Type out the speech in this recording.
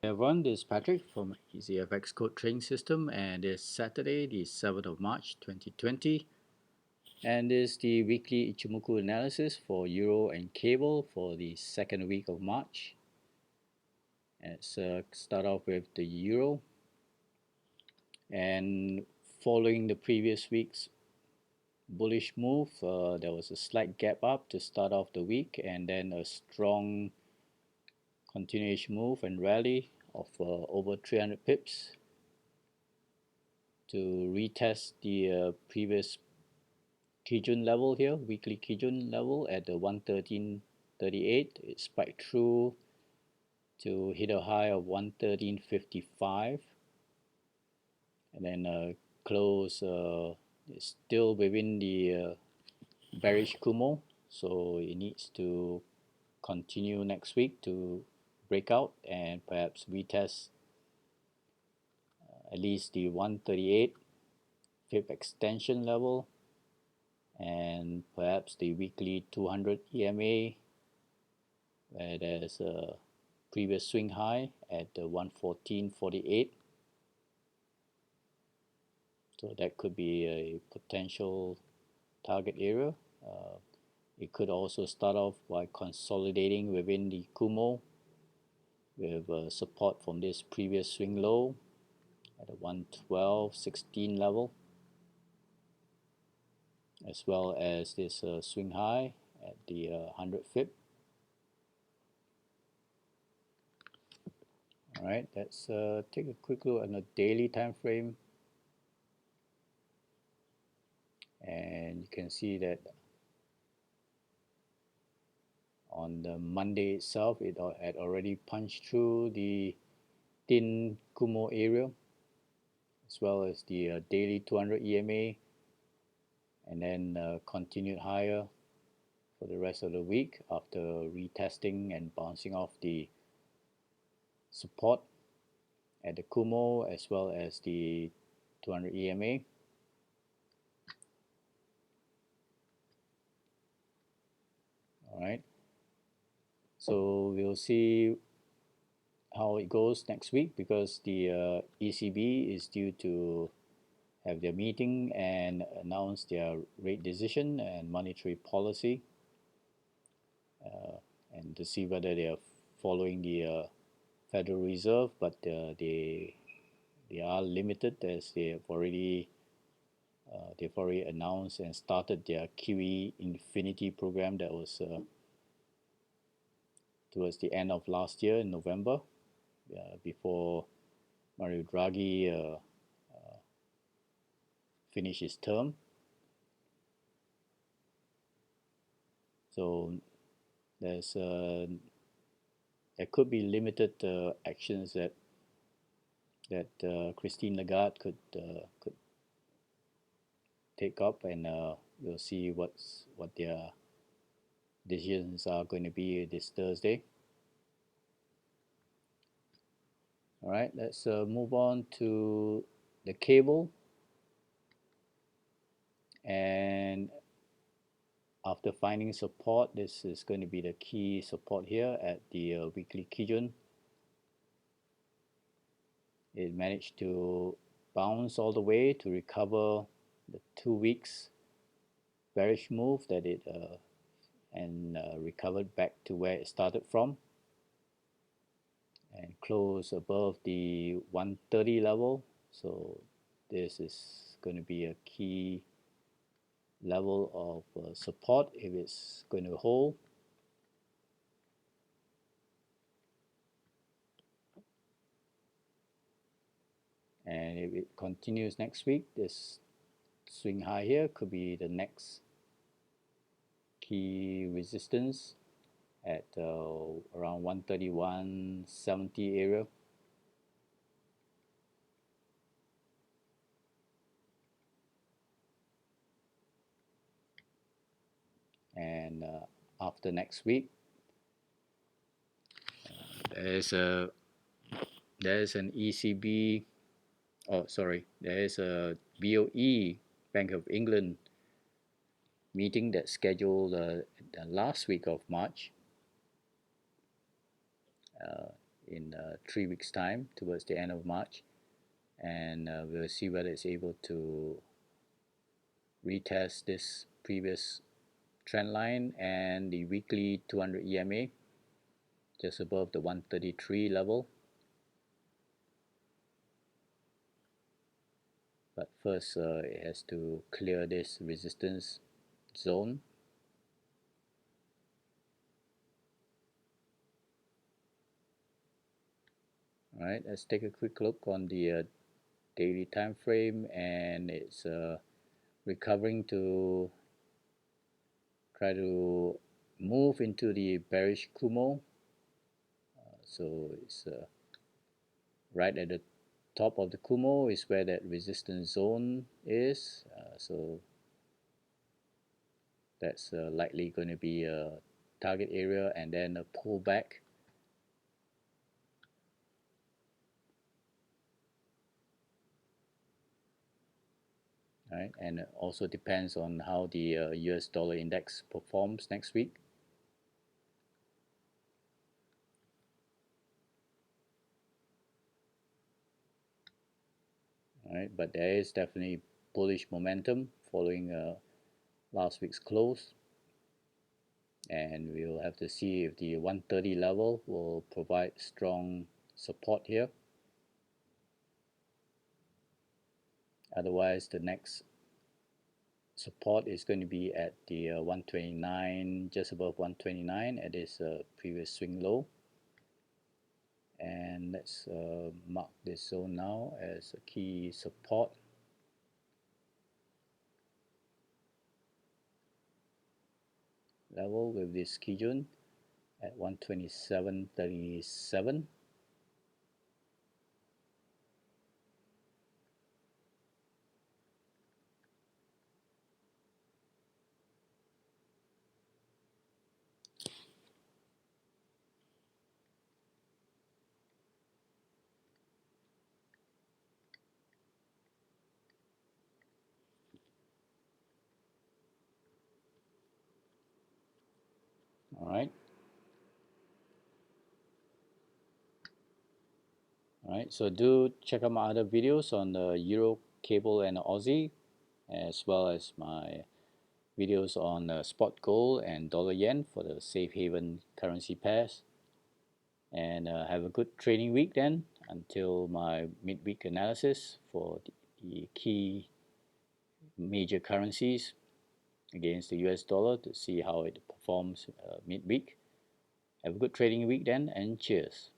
Hey everyone, this is Patrick from EasyFX Code Trading System, and it's Saturday, the 7th of March 2020, and this is the weekly Ichimoku analysis for Euro and Cable for the second week of March. Let's start off with the Euro, and following the previous week's bullish move, there was a slight gap up to start off the week, and then a strong continuation move and rally of over 300 pips to retest the previous Kijun level here, weekly Kijun level at the 113.38. It spiked through to hit a high of 113.55, and then close is still within the bearish Kumo, so it needs to continue next week to break out and perhaps retest at least the 138 pip extension level and perhaps the weekly 200 EMA, where there's a previous swing high at the 114.48. So that could be a potential target area. It could also start off by consolidating within the Kumo with support from this previous swing low at the 112.16 level, as well as this swing high at the 100 fib. Alright, let's take a quick look at the daily time frame, and you can see that on the Monday itself it had already punched through the thin Kumo area as well as the daily 200 EMA, and then continued higher for the rest of the week after retesting and bouncing off the support at the Kumo as well as the 200 EMA. Alright, so we'll see how it goes next week, because the ECB is due to have their meeting and announce their rate decision and monetary policy, and to see whether they are following the Federal Reserve, but they are limited, as they've already announced and started their QE Infinity program that was towards the end of last year in November, before Mario Draghi finished his term. So there could be limited actions that Christine Lagarde could take up, and we'll see what their decisions are going to be this Thursday. All right, let's move on to the cable, and after finding support, this is going to be the key support here at the weekly Kijun. It managed to bounce all the way to recover the 2 weeks bearish move that it recovered back to where it started from and close above the 130 level. So this is going to be a key level of support if it's going to hold. And if it continues next week, this swing high here could be the next key resistance at around 131.70 area. And after next week, there's an ECB, there is a BOE, Bank of England meeting that's scheduled the last week of March. in 3 weeks time towards the end of March, and we'll see whether it's able to retest this previous trend line and the weekly 200 EMA just above the 133 level. But first it has to clear this resistance zone. Alright, let's take a quick look on the daily time frame, and it's recovering to try to move into the bearish Kumo. So it's right at the top of the Kumo is where that resistance zone is. So that's likely going to be a target area, and then a pullback. Right, and it also depends on how the US dollar index performs next week. Right, but there is definitely bullish momentum following last week's close, and we'll have to see if the 130 level will provide strong support here. Otherwise, the next support is going to be at the 129, just above 129 at this previous swing low. And let's mark this zone now as a key support. Level with this key zone at 127.37. Alright, so do check out my other videos on the Euro, Cable and Aussie, as well as my videos on spot gold and dollar yen for the safe haven currency pairs. And have a good trading week then, until my midweek analysis for the key major currencies against the US dollar to see how it performs midweek. Have a good trading week then, and cheers.